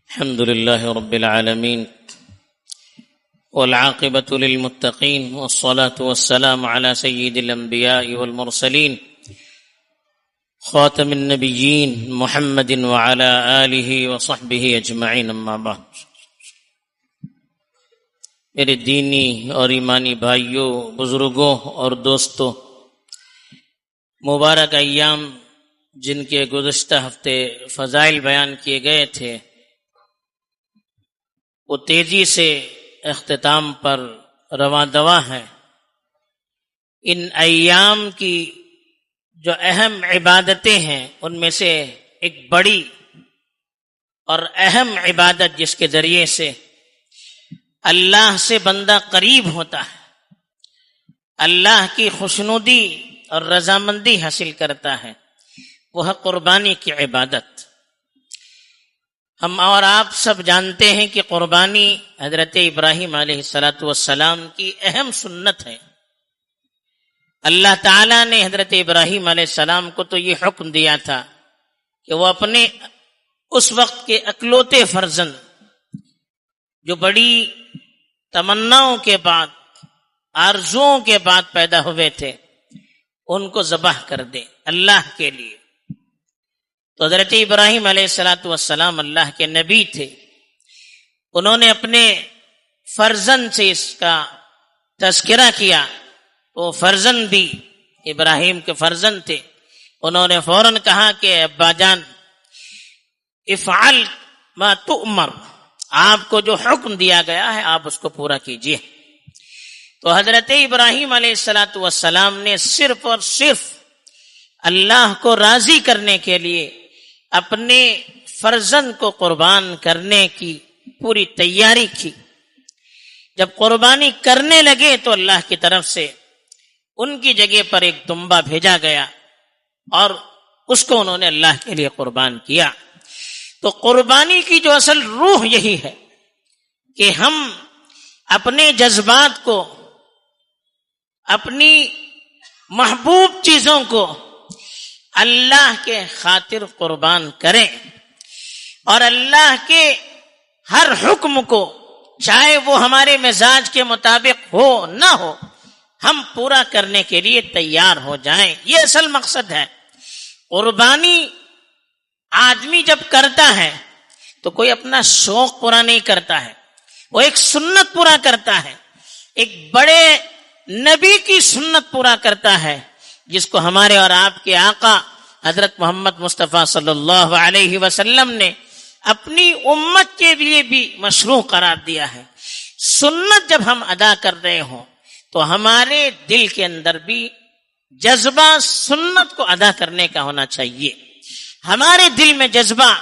الحمد لله رب العالمين والعاقبة للمتقين والصلاة والسلام على سيد الأنبياء والمرسلين خاتم النبيين محمد وعلى آله وصحبه أجمعين اما بعد۔ میرے دینی اور ایمانی بھائیوں، بزرگوں اور دوستوں، مبارک ایام جن کے گزشتہ ہفتے فضائل بیان کیے گئے تھے وہ تیزی سے اختتام پر رواں دواں ہے۔ ان ایام کی جو اہم عبادتیں ہیں ان میں سے ایک بڑی اور اہم عبادت جس کے ذریعے سے اللہ سے بندہ قریب ہوتا ہے، اللہ کی خوشنودی اور رضامندی حاصل کرتا ہے، وہ ہے قربانی کی عبادت۔ ہم اور آپ سب جانتے ہیں کہ قربانی حضرت ابراہیم علیہ السلام کی اہم سنت ہے۔ اللہ تعالیٰ نے حضرت ابراہیم علیہ السلام کو تو یہ حکم دیا تھا کہ وہ اپنے اس وقت کے اکلوتے فرزند جو بڑی تمناؤں کے بعد، آرزوؤں کے بعد پیدا ہوئے تھے، ان کو ذبح کر دے اللہ کے لیے۔ تو حضرت ابراہیم علیہ السلام اللہ کے نبی تھے، انہوں نے اپنے فرزند سے اس کا تذکرہ کیا۔ وہ فرزند بھی ابراہیم کے فرزند تھے، انہوں نے فوراً کہا کہ ابا جان افعل ما تؤمر، آپ کو جو حکم دیا گیا ہے آپ اس کو پورا کیجیے۔ تو حضرت ابراہیم علیہ السلام نے صرف اور صرف اللہ کو راضی کرنے کے لیے اپنے فرزند کو قربان کرنے کی پوری تیاری کی۔ جب قربانی کرنے لگے تو اللہ کی طرف سے ان کی جگہ پر ایک دمبا بھیجا گیا اور اس کو انہوں نے اللہ کے لیے قربان کیا۔ تو قربانی کی جو اصل روح یہی ہے کہ ہم اپنے جذبات کو، اپنی محبوب چیزوں کو اللہ کے خاطر قربان کریں اور اللہ کے ہر حکم کو، چاہے وہ ہمارے مزاج کے مطابق ہو نہ ہو، ہم پورا کرنے کے لیے تیار ہو جائیں۔ یہ اصل مقصد ہے۔ قربانی آدمی جب کرتا ہے تو کوئی اپنا شوق پورا نہیں کرتا ہے، وہ ایک سنت پورا کرتا ہے، ایک بڑے نبی کی سنت پورا کرتا ہے جس کو ہمارے اور آپ کے آقا حضرت محمد مصطفیٰ صلی اللہ علیہ وسلم نے اپنی امت کے لیے بھی مشروع قرار دیا ہے۔ سنت جب ہم ادا کر رہے ہوں تو ہمارے دل کے اندر بھی جذبہ سنت کو ادا کرنے کا ہونا چاہیے، ہمارے دل میں جذبہ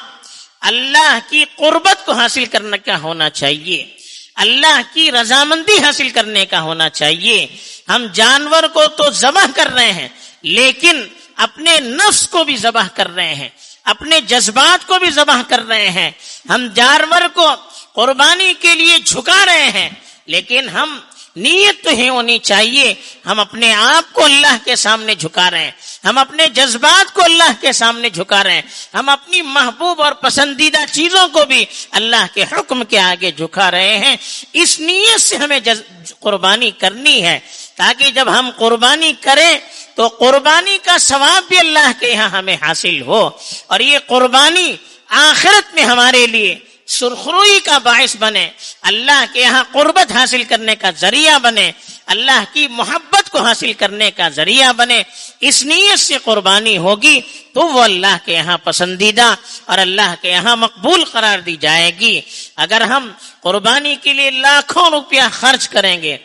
اللہ کی قربت کو حاصل کرنے کا ہونا چاہیے، اللہ کی رضامندی حاصل کرنے کا ہونا چاہیے۔ ہم جانور کو تو ذبح کر رہے ہیں لیکن اپنے نفس کو بھی ذبح کر رہے ہیں، اپنے جذبات کو بھی ذبح کر رہے ہیں۔ ہم جانور کو قربانی کے لیے جھکا رہے ہیں لیکن ہم نیت تو ہی ہونی چاہیے ہم اپنے آپ کو اللہ کے سامنے جھکا رہے ہیں، ہم اپنے جذبات کو اللہ کے سامنے جھکا رہے ہیں، ہم اپنی محبوب اور پسندیدہ چیزوں کو بھی اللہ کے حکم کے آگے جھکا رہے ہیں۔ اس نیت سے ہمیں قربانی کرنی ہے تاکہ جب ہم قربانی کریں تو قربانی کا ثواب بھی اللہ کے یہاں ہمیں حاصل ہو، اور یہ قربانی آخرت میں ہمارے لیے سرخروئی کا باعث بنے، اللہ کے یہاں قربت حاصل کرنے کا ذریعہ بنے، اللہ کی محبت کو حاصل کرنے کا ذریعہ بنے۔ اس نیت سے قربانی ہوگی تو وہ اللہ کے یہاں پسندیدہ اور اللہ کے یہاں مقبول قرار دی جائے گی۔ اگر ہم قربانی کے لیے لاکھوں روپیہ خرچ کریں گے،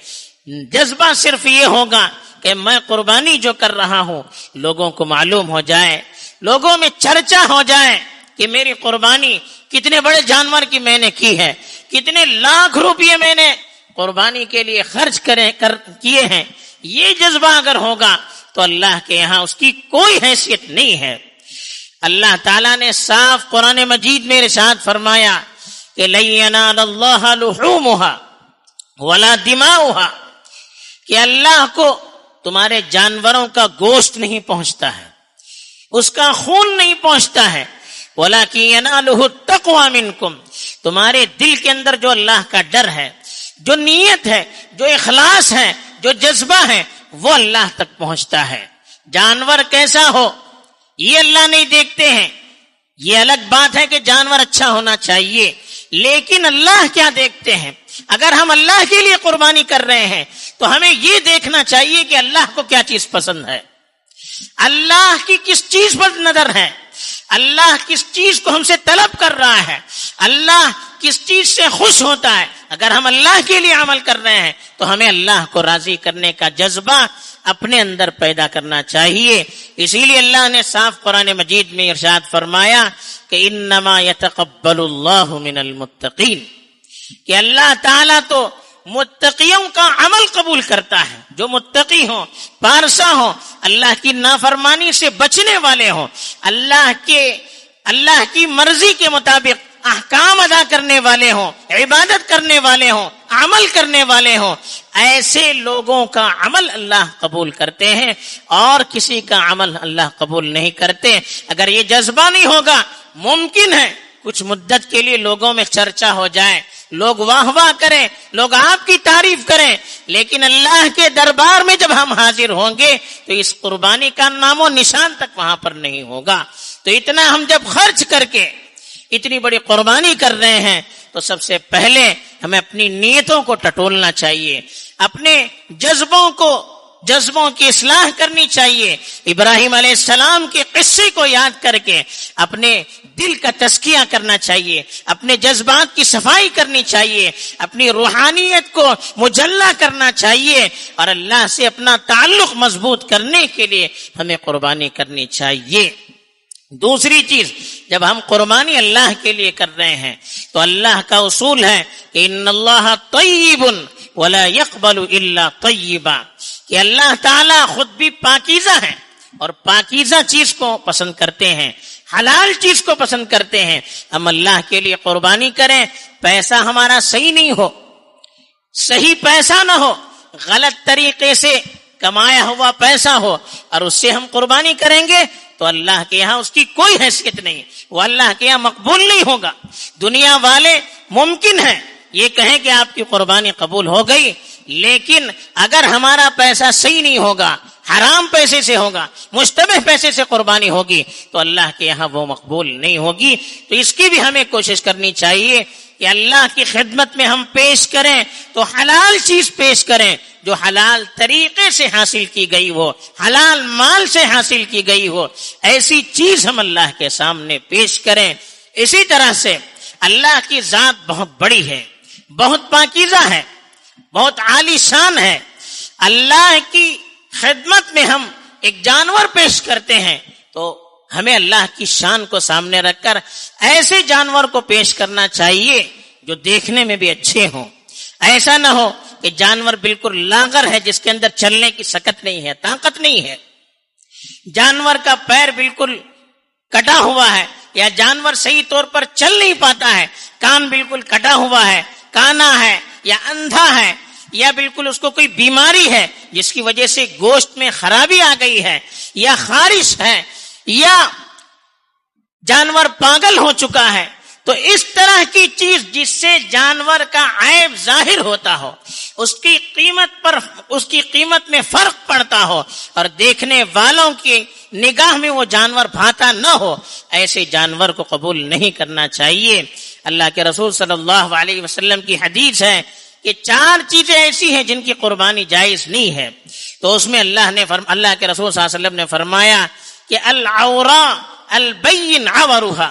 جذبہ صرف یہ ہوگا کہ میں قربانی جو کر رہا ہوں لوگوں کو معلوم ہو جائے، لوگوں میں چرچا ہو جائے کہ میری قربانی کتنے بڑے جانور کی میں نے کی ہے، کتنے لاکھ روپے میں نے قربانی کے لیے خرچ کیے ہیں، یہ جذبہ اگر ہوگا تو اللہ کے یہاں اس کی کوئی حیثیت نہیں ہے۔ اللہ تعالیٰ نے صاف قرآن مجید میں ارشاد فرمایا کہ لن ینال اللہ لحومها ولا دماؤها، کہ اللہ کو تمہارے جانوروں کا گوشت نہیں پہنچتا ہے، اس کا خون نہیں پہنچتا ہے، وَلَكِنْ يَنَالُهُ التَّقْوَى مِنْكُمْ، تمہارے دل کے اندر جو اللہ کا ڈر ہے، جو نیت ہے، جو اخلاص ہے، جو جذبہ ہے، وہ اللہ تک پہنچتا ہے۔ جانور کیسا ہو یہ اللہ نہیں دیکھتے ہیں، یہ الگ بات ہے کہ جانور اچھا ہونا چاہیے، لیکن اللہ کیا دیکھتے ہیں؟ اگر ہم اللہ کے لیے قربانی کر رہے ہیں تو ہمیں یہ دیکھنا چاہیے کہ اللہ کو کیا چیز پسند ہے، اللہ کی کس چیز پر نظر ہے، اللہ کس چیز کو ہم سے طلب کر رہا ہے، اللہ کس چیز سے خوش ہوتا ہے۔ اگر ہم اللہ کے لیے عمل کر رہے ہیں تو ہمیں اللہ کو راضی کرنے کا جذبہ اپنے اندر پیدا کرنا چاہیے۔ اسی لیے اللہ نے صاف قرآن مجید میں ارشاد فرمایا کہ انما یتقبل اللہ من المتقین، کہ اللہ تعالیٰ تو متقیوں کا عمل قبول کرتا ہے، جو متقی ہوں، پارسا ہوں، اللہ کی نافرمانی سے بچنے والے ہوں، اللہ کی مرضی کے مطابق احکام ادا کرنے والے ہوں، عبادت کرنے والے ہوں، عمل کرنے والے ہوں، ایسے لوگوں کا عمل اللہ قبول کرتے ہیں اور کسی کا عمل اللہ قبول نہیں کرتے۔ اگر یہ جذبہ نہیں ہوگا، ممکن ہے کچھ مدت کے لیے لوگوں میں چرچا ہو جائے، لوگ واہ واہ کریں، لوگ آپ کی تعریف کریں، لیکن اللہ کے دربار میں جب ہم حاضر ہوں گے تو اس قربانی کا نام و نشان تک وہاں پر نہیں ہوگا۔ تو اتنا ہم جب خرچ کر کے اتنی بڑی قربانی کر رہے ہیں تو سب سے پہلے ہمیں اپنی نیتوں کو ٹٹولنا چاہیے، اپنے جذبوں کی اصلاح کرنی چاہیے۔ ابراہیم علیہ السلام کے قصے کو یاد کر کے اپنے دل کا تزکیہ کرنا چاہیے، اپنے جذبات کی صفائی کرنی چاہیے، اپنی روحانیت کو مجلہ کرنا چاہیے، اور اللہ سے اپنا تعلق مضبوط کرنے کے لیے ہمیں قربانی کرنی چاہیے۔ دوسری چیز، جب ہم قربانی اللہ کے لیے کر رہے ہیں تو اللہ کا اصول ہے کہ ان اللہ طیب ولا يقبل الا طیبا، کہ اللہ تعالیٰ خود بھی پاکیزہ ہیں اور پاکیزہ چیز کو پسند کرتے ہیں، حلال چیز کو پسند کرتے ہیں۔ ہم اللہ کے لیے قربانی کریں، پیسہ ہمارا صحیح نہیں ہو، صحیح پیسہ نہ ہو، غلط طریقے سے کمایا ہوا پیسہ ہو، اور اس سے ہم قربانی کریں گے تو اللہ کے یہاں اس کی کوئی حیثیت نہیں، وہ اللہ کے یہاں مقبول نہیں ہوگا۔ دنیا والے ممکن ہے یہ کہیں کہ آپ کی قربانی قبول ہو گئی، لیکن اگر ہمارا پیسہ صحیح نہیں ہوگا، حرام پیسے سے ہوگا، مشتبہ پیسے سے قربانی ہوگی تو اللہ کے یہاں وہ مقبول نہیں ہوگی۔ تو اس کی بھی ہمیں کوشش کرنی چاہیے کہ اللہ کی خدمت میں ہم پیش کریں تو حلال چیز پیش کریں، جو حلال طریقے سے حاصل کی گئی ہو، حلال مال سے حاصل کی گئی ہو، ایسی چیز ہم اللہ کے سامنے پیش کریں۔ اسی طرح سے اللہ کی ذات بہت بڑی ہے، بہت پاکیزہ ہے، بہت عالی شان ہے۔ اللہ کی خدمت میں ہم ایک جانور پیش کرتے ہیں تو ہمیں اللہ کی شان کو سامنے رکھ کر ایسے جانور کو پیش کرنا چاہیے جو دیکھنے میں بھی اچھے ہوں۔ ایسا نہ ہو کہ جانور بالکل لاغر ہے، جس کے اندر چلنے کی سکت نہیں ہے، طاقت نہیں ہے، جانور کا پیر بالکل کٹا ہوا ہے، یا جانور صحیح طور پر چل نہیں پاتا ہے، کان بالکل کٹا ہوا ہے، کانا ہے یا اندھا ہے، یا بالکل اس کو کوئی بیماری ہے جس کی وجہ سے گوشت میں خرابی آ گئی ہے، یا خارش ہے، یا جانور پاگل ہو چکا ہے، تو اس طرح کی چیز جس سے جانور کا عیب ظاہر ہوتا ہو، اس کی قیمت میں فرق پڑتا ہو، اور دیکھنے والوں کی نگاہ میں وہ جانور بھاتا نہ ہو، ایسے جانور کو قبول نہیں کرنا چاہیے۔ اللہ کے رسول صلی اللہ علیہ وسلم کی حدیث ہے کہ 4 چیزیں ایسی ہیں جن کی قربانی جائز نہیں ہے، تو اس میں اللہ کے رسول صلی اللہ علیہ وسلم نے فرمایا کہ العورا البین عورها،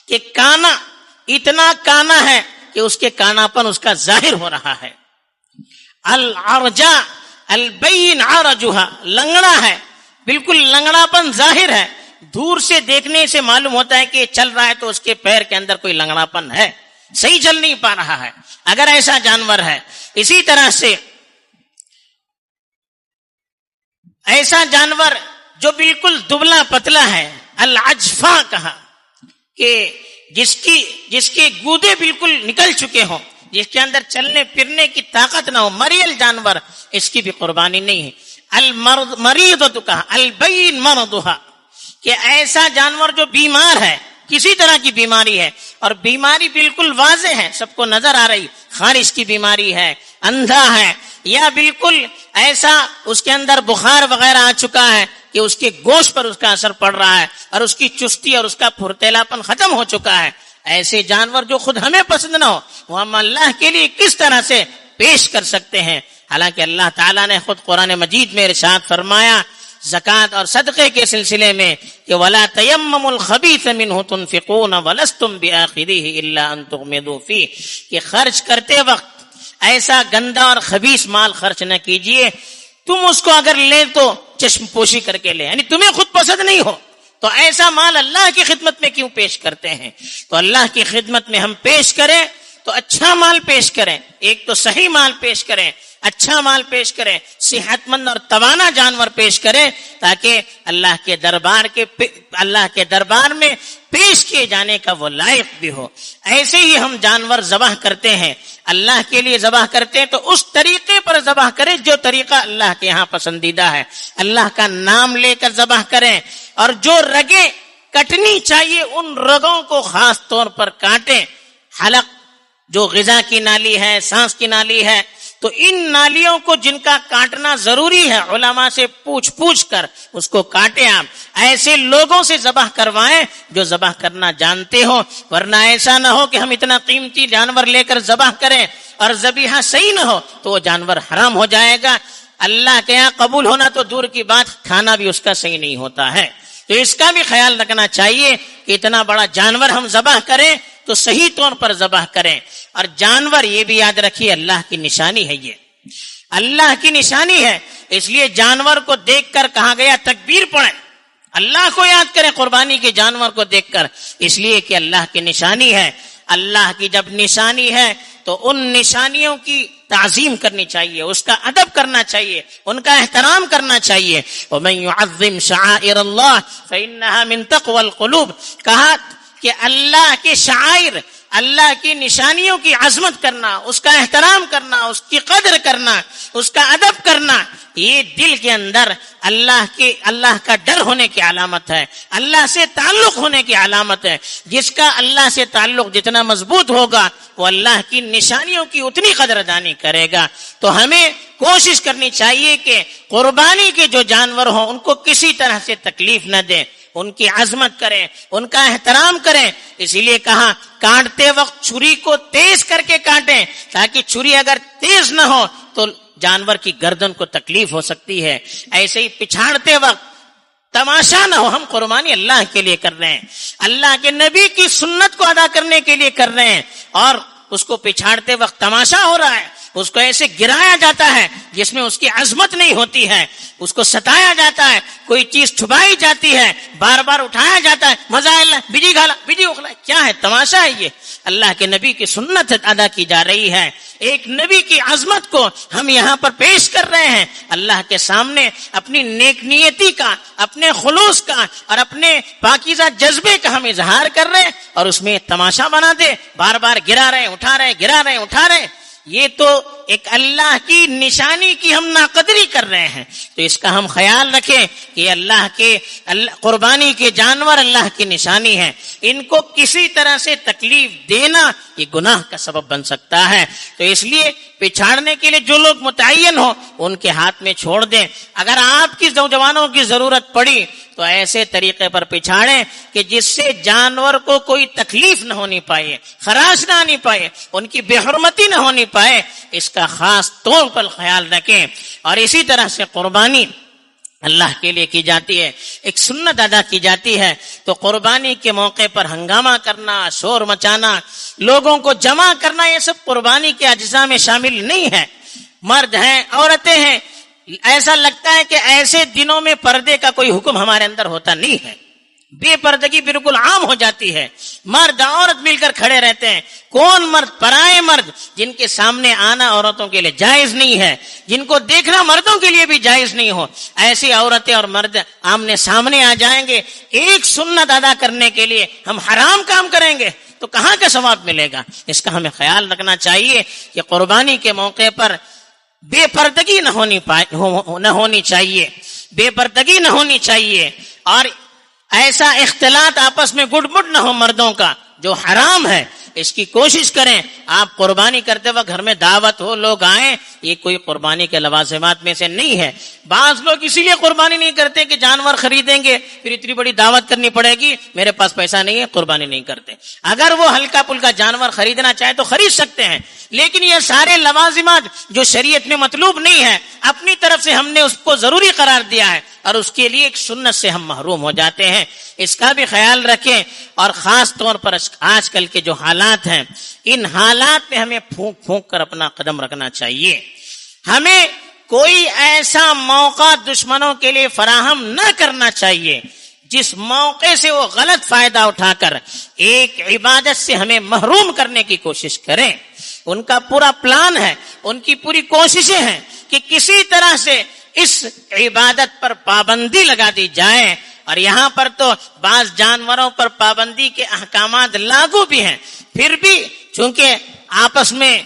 کہ کانا اتنا کانا ہے کہ اس کے کاناپن اس کا ظاہر ہو رہا ہے، العرجا البین عرجها، لنگڑا ہے، بالکل لنگڑا پن ظاہر ہے، دور سے دیکھنے سے معلوم ہوتا ہے کہ چل رہا ہے تو اس کے پیر کے اندر کوئی لنگڑا پن ہے، صحیح چل نہیں پا رہا ہے، اگر ایسا جانور ہے۔ اسی طرح سے ایسا جانور جو بالکل دبلا پتلا ہے، العجفا کہا، کہ جس کے گودے بالکل نکل چکے ہوں، جس کے اندر چلنے پھرنے کی طاقت نہ ہو، مریل جانور، اس کی بھی قربانی نہیں ہے۔ المریض تو کہا البین مرضها، کہ ایسا جانور جو بیمار ہے، کسی طرح کی بیماری ہے اور بیماری بالکل واضح ہے، سب کو نظر آ رہی، خارش کی بیماری ہے، اندھا ہے، یا بالکل ایسا اس کے اندر بخار وغیرہ آ چکا ہے کہ اس کے گوشت پر اس کا اثر پڑ رہا ہے اور اس کی چستی اور اس کا پھرتیلاپن ختم ہو چکا ہے، ایسے جانور جو خود ہمیں پسند نہ ہو وہ ہم اللہ کے لیے کس طرح سے پیش کر سکتے ہیں؟ حالانکہ اللہ تعالیٰ نے خود قرآن مجید میں ارشاد فرمایا زکوٰۃ اور صدقے کے سلسلے میں کہ وَلَا تَيَمَّمُوا الْخَبِيثَ مِنْهُ تُنْفِقُونَ وَلَسْتُمْ بِآخِذِيهِ إِلَّا أَن تُغْمِضُوا فِيهِ کہ خرچ کرتے وقت ایسا گندا اور خبیث مال خرچ نہ کیجئے، تم اس کو اگر لے تو چشم پوشی کر کے لے، یعنی تمہیں خود پسند نہیں ہو تو ایسا مال اللہ کی خدمت میں کیوں پیش کرتے ہیں؟ تو اللہ کی خدمت میں ہم پیش کریں تو اچھا مال پیش کریں، ایک تو صحیح مال پیش کریں، اچھا مال پیش کریں، صحت مند اور توانا جانور پیش کریں تاکہ اللہ کے دربار میں پیش کیے جانے کا وہ لائق بھی ہو۔ ایسے ہی ہم جانور ذبح کرتے ہیں، اللہ کے لیے ذبح کرتے ہیں تو اس طریقے پر ذبح کریں جو طریقہ اللہ کے ہاں پسندیدہ ہے، اللہ کا نام لے کر ذبح کریں، اور جو رگیں کٹنی چاہیے ان رگوں کو خاص طور پر کاٹیں۔ حلق جو غذا کی نالی ہے، سانس کی نالی ہے، تو ان نالیوں کو جن کا کاٹنا ضروری ہے علماء سے پوچھ کر اس کو کاٹیں۔ آپ ایسے لوگوں سے ذبح کروائیں جو ذبح کرنا جانتے ہو، ورنہ ایسا نہ ہو کہ ہم اتنا قیمتی جانور لے کر ذبح کریں اور ذبیحہ صحیح نہ ہو تو وہ جانور حرام ہو جائے گا، اللہ کے یہاں قبول ہونا تو دور کی بات، کھانا بھی اس کا صحیح نہیں ہوتا ہے۔ تو اس کا بھی خیال رکھنا چاہیے کہ اتنا بڑا جانور ہم ذبح کریں تو صحیح طور پر ذبح کریں۔ اور جانور یہ بھی یاد رکھیے اللہ کی نشانی ہے، یہ اللہ کی نشانی ہے، اس لیے جانور کو دیکھ کر کہا گیا تکبیر پڑھیں، اللہ کو یاد کریں قربانی کے جانور کو دیکھ کر، اس لیے کہ اللہ کی نشانی ہے۔ اللہ کی جب نشانی ہے تو ان نشانیوں کی تعظیم کرنی چاہیے، اس کا ادب کرنا چاہیے، ان کا احترام کرنا چاہیے۔ وَمَن يُعَظِّمْ شَعَائِرَ اللَّهِ فَإِنَّهَا مِن تَقْوَى الْقُلُوبِ، کہا کہ اللہ کے شعائر، اللہ کی نشانیوں کی عظمت کرنا، اس کا احترام کرنا، اس کی قدر کرنا، اس کا ادب کرنا، یہ دل کے اندر اللہ کا ڈر ہونے کی علامت ہے، اللہ سے تعلق ہونے کی علامت ہے۔ جس کا اللہ سے تعلق جتنا مضبوط ہوگا وہ اللہ کی نشانیوں کی اتنی قدردانی کرے گا۔ تو ہمیں کوشش کرنی چاہیے کہ قربانی کے جو جانور ہوں ان کو کسی طرح سے تکلیف نہ دیں، ان کی عظمت کریں، ان کا احترام کریں۔ اسی لیے کہا کاٹتے وقت چھری کو تیز کر کے کاٹیں، تاکہ چھری اگر تیز نہ ہو تو جانور کی گردن کو تکلیف ہو سکتی ہے۔ ایسے ہی پچھاڑتے وقت تماشا نہ ہو، ہم قربانی اللہ کے لیے کر رہے ہیں، اللہ کے نبی کی سنت کو ادا کرنے کے لیے کر رہے ہیں، اور اس کو پچھاڑتے وقت تماشا ہو رہا ہے، اس کو ایسے گرایا جاتا ہے جس میں اس کی عظمت نہیں ہوتی ہے، اس کو ستایا جاتا ہے، کوئی چیز چھپائی جاتی ہے، بار بار اٹھایا جاتا ہے، مزہ اللہ بجی گھالا بجی اخلا، کیا ہے؟ تماشا ہے یہ۔ اللہ کے نبی کی سنت ادا کی جا رہی ہے، ایک نبی کی عظمت کو ہم یہاں پر پیش کر رہے ہیں، اللہ کے سامنے اپنی نیک نیتی کا، اپنے خلوص کا اور اپنے پاکیزہ جذبے کا ہم اظہار کر رہے ہیں، اور اس میں تماشا بنا دے، بار بار گرا رہے اٹھا رہے گرا رہے اٹھا رہے، یہ تو ایک اللہ کی نشانی کی ہم ناقدری کر رہے ہیں۔ تو اس کا ہم خیال رکھیں کہ اللہ قربانی کے جانور اللہ کی نشانی ہے، ان کو کسی طرح سے تکلیف دینا یہ گناہ کا سبب بن سکتا ہے۔ تو اس لیے پچھاڑنے کے لیے جو لوگ متعین ہو ان کے ہاتھ میں چھوڑ دیں، اگر آپ کی نوجوانوں کی ضرورت پڑی تو ایسے طریقے پر پچھاڑیں کہ جس سے جانور کو کوئی تکلیف نہ ہونی پائے، خراش نہ آنی پائے، ان کی بے حرمتی نہ ہونی پائے، اس کا خاص طور پر خیال رکھیں۔ اور اسی طرح سے قربانی اللہ کے لیے کی جاتی ہے، ایک سنت ادا کی جاتی ہے، تو قربانی کے موقع پر ہنگامہ کرنا، شور مچانا، لوگوں کو جمع کرنا، یہ سب قربانی کے اجزاء میں شامل نہیں ہے۔ مرد ہیں، عورتیں ہیں، ایسا لگتا ہے کہ ایسے دنوں میں پردے کا کوئی حکم ہمارے اندر ہوتا نہیں ہے، بے پردگی بالکل عام ہو جاتی ہے، مرد عورت مل کر کھڑے رہتے ہیں، کون مرد؟ پرائے مرد جن کے سامنے آنا عورتوں کے لیے جائز نہیں ہے، جن کو دیکھنا مردوں کے لیے بھی جائز نہیں ہو، ایسی عورتیں اور مرد آمنے سامنے آ جائیں گے، ایک سنت ادا کرنے کے لیے ہم حرام کام کریں گے تو کہاں کا ثواب ملے گا؟ اس کا ہمیں خیال رکھنا چاہیے کہ قربانی کے موقع پر بے پردگی نہ ہونی چاہیے، بے پردگی نہ ہونی چاہیے، اور ایسا اختلاط آپس میں گٹ مٹ نہ ہو مردوں کا جو حرام ہے، اس کی کوشش کریں. آپ قربانی کرتے وقت گھر میں دعوت ہو، لوگ آئیں، یہ کوئی قربانی کے لوازمات میں سے نہیں ہے. بعض لوگ اسی لیے قربانی نہیں کرتے کہ جانور خریدیں گے پھر اتنی بڑی دعوت کرنی پڑے گی، میرے پاس پیسہ نہیں ہے، قربانی نہیں کرتے. اگر وہ ہلکا پھلکا جانور خریدنا چاہے تو خرید سکتے ہیں، لیکن یہ سارے لوازمات جو شریعت میں مطلوب نہیں ہے، اپنی طرف سے ہم نے اس کو ضروری قرار دیا ہے اور اس کے لیے ایک سنت سے ہم محروم ہو جاتے ہیں. اس کا بھی خیال رکھیں. اور خاص طور پر آج کل کے جو حالات ہیں، ان حالات میں ہمیں پھونک پھونک کر اپنا قدم رکھنا چاہیے. ہمیں کوئی ایسا موقع دشمنوں کے لیے فراہم نہ کرنا چاہیے جس موقع سے وہ غلط فائدہ اٹھا کر ایک عبادت سے ہمیں محروم کرنے کی کوشش کریں. ان کا پورا پلان ہے، ان کی پوری کوششیں ہیں کہ کسی طرح سے اس عبادت پر پابندی لگا دی جائے. اور یہاں پر تو بعض جانوروں پر پابندی کے احکامات لاگو بھی ہیں، پھر بھی چونکہ آپس میں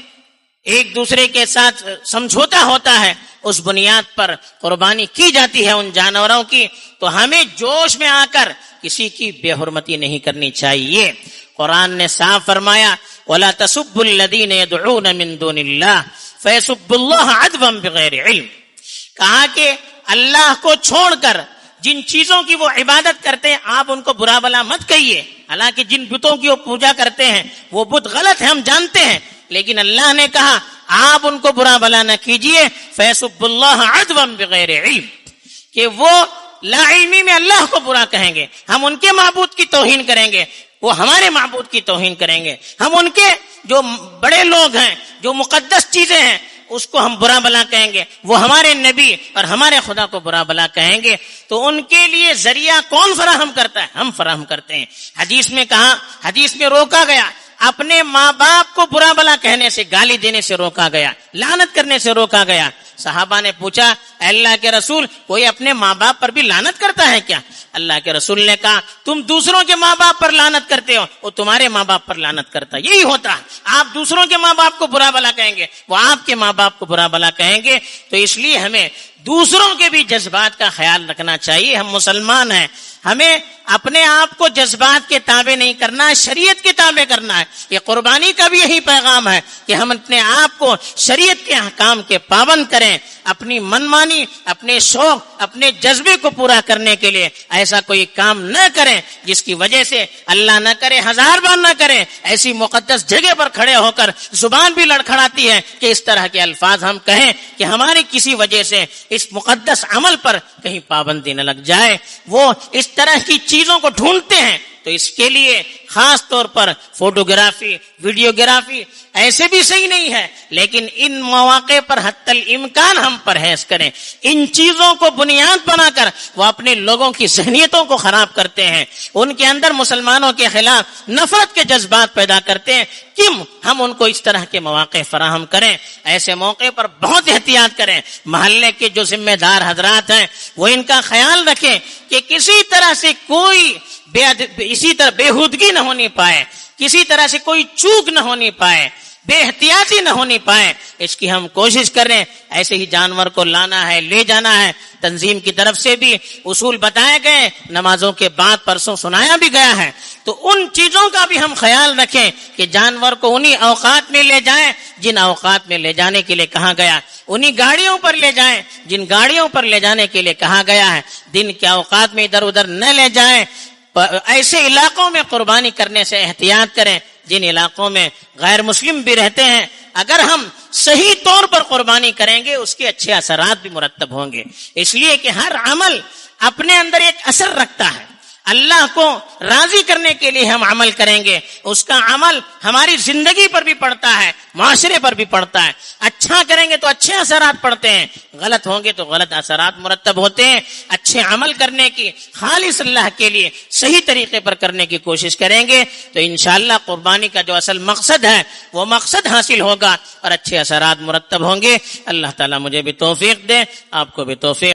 ایک دوسرے کے ساتھ سمجھوتا ہوتا ہے، اس بنیاد پر قربانی کی جاتی ہے ان جانوروں کی. تو ہمیں جوش میں آ کر کسی کی بے حرمتی نہیں کرنی چاہیے. قرآن نے صاف فرمایا وَلَا تَسُبُّوا الَّذِينَ يَدْعُونَ مِن دُونِ اللَّهِ فَيَسُبُّوا اللَّهَ عَدْوًا بِغَيْرِ علم. کہا کہ اللہ کو چھوڑ کر جن چیزوں کی وہ عبادت کرتے ہیں آپ ان کو برا بلا مت کہیے. حالانکہ جن بتوں کی وہ پوجا کرتے ہیں وہ بت غلط ہے، ہم جانتے ہیں، لیکن اللہ نے کہا آپ ان کو برا بلا نہ کیجیے. فَيَسُبُّوا اللَّهَ عَدْوًا بِغَيْرِ علم، کہ وہ لا علمی میں اللہ کو برا کہیں گے. ہم ان کے معبود کی توہین کریں گے، وہ ہمارے معبود کی توہین کریں گے. ہم ان کے جو بڑے لوگ ہیں، جو مقدس چیزیں ہیں، اس کو ہم برا بلا کہیں گے. وہ ہمارے نبی اور ہمارے خدا کو برا بلا کہیں گے. تو ان کے لیے ذریعہ کون فراہم کرتا ہے؟ ہم فراہم کرتے ہیں. حدیث میں کہا، حدیث میں روکا گیا، اپنے ماں باپ کو برا بلا کہنے سے، گالی دینے سے روکا گیا، لعنت کرنے سے روکا گیا. صحابہ نے پوچھا اے اللہ کے رسول، کوئی اپنے ماں باپ پر بھی لعنت کرتا ہے کیا؟ اللہ کے رسول نے کہا تم دوسروں کے ماں باپ پر لعنت کرتے ہو، وہ تمہارے ماں باپ پر لعنت کرتا ہے. یہی ہوتا ہے، آپ دوسروں کے ماں باپ کو برا بلا کہیں گے، وہ آپ کے ماں باپ کو برا بلا کہیں گے. تو اس لیے ہمیں دوسروں کے بھی جذبات کا خیال رکھنا چاہیے. ہم مسلمان ہیں، ہمیں اپنے آپ کو جذبات کے تابع نہیں کرنا ہے، شریعت کے تابع کرنا ہے. یہ قربانی کا بھی یہی پیغام ہے کہ ہم اپنے آپ کو شریعت کے احکام کے پابند کریں. اپنی منمانی، اپنے شوق، اپنے جذبے کو پورا کرنے کے لیے ایسا کوئی کام نہ کریں جس کی وجہ سے اللہ نہ کرے، ہزار بار نہ کریں، ایسی مقدس جگہ پر کھڑے ہو کر زبان بھی لڑکھڑاتی ہے کہ اس طرح کے الفاظ ہم کہیں کہ ہماری کسی وجہ سے اس مقدس عمل پر کہیں پابندی نہ لگ جائے. وہ اس طرح کی چیزوں کو ڈھونڈتے ہیں. تو اس کے لیے خاص طور پر فوٹوگرافی، ویڈیوگرافی ایسے بھی صحیح نہیں ہے، لیکن ان مواقع پر حتی الامکان ہم پرہیز کریں. ان چیزوں کو بنیاد بنا کر وہ اپنے لوگوں کی ذہنیتوں کو خراب کرتے ہیں، ان کے اندر مسلمانوں کے خلاف نفرت کے جذبات پیدا کرتے ہیں. کیوں ہم ان کو اس طرح کے مواقع فراہم کریں؟ ایسے موقع پر بہت احتیاط کریں. محلے کے جو ذمہ دار حضرات ہیں وہ ان کا خیال رکھیں کہ کسی طرح سے کوئی اسی طرح بےہودگی نہ ہونی پائے، کسی طرح سے کوئی چوک نہ ہونی پائے، بے احتیاطی نہ ہونی پائے. اس کی ہم کوشش کریں. ایسے ہی جانور کو لانا ہے، لے جانا ہے. تنظیم کی طرف سے بھی اصول بتائے گئے، نمازوں کے بعد پرسوں سنایا بھی گیا ہے. تو ان چیزوں کا بھی ہم خیال رکھیں کہ جانور کو انہی اوقات میں لے جائیں جن اوقات میں لے جانے کے لیے کہا گیا، انہی گاڑیوں پر لے جائیں جن گاڑیوں پر لے جانے کے لیے کہا گیا ہے. دن کے اوقات میں ادھر ادھر نہ لے جائیں. ایسے علاقوں میں قربانی کرنے سے احتیاط کریں جن علاقوں میں غیر مسلم بھی رہتے ہیں. اگر ہم صحیح طور پر قربانی کریں گے اس کے اچھے اثرات بھی مرتب ہوں گے. اس لیے کہ ہر عمل اپنے اندر ایک اثر رکھتا ہے. اللہ کو راضی کرنے کے لیے ہم عمل کریں گے، اس کا عمل ہماری زندگی پر بھی پڑتا ہے، معاشرے پر بھی پڑتا ہے. اچھا کریں گے تو اچھے اثرات پڑتے ہیں، غلط ہوں گے تو غلط اثرات مرتب ہوتے ہیں. اچھے عمل کرنے کی، خالص اللہ کے لیے صحیح طریقے پر کرنے کی کوشش کریں گے تو انشاءاللہ قربانی کا جو اصل مقصد ہے وہ مقصد حاصل ہوگا اور اچھے اثرات مرتب ہوں گے. اللہ تعالیٰ مجھے بھی توفیق دے، آپ کو بھی توفیق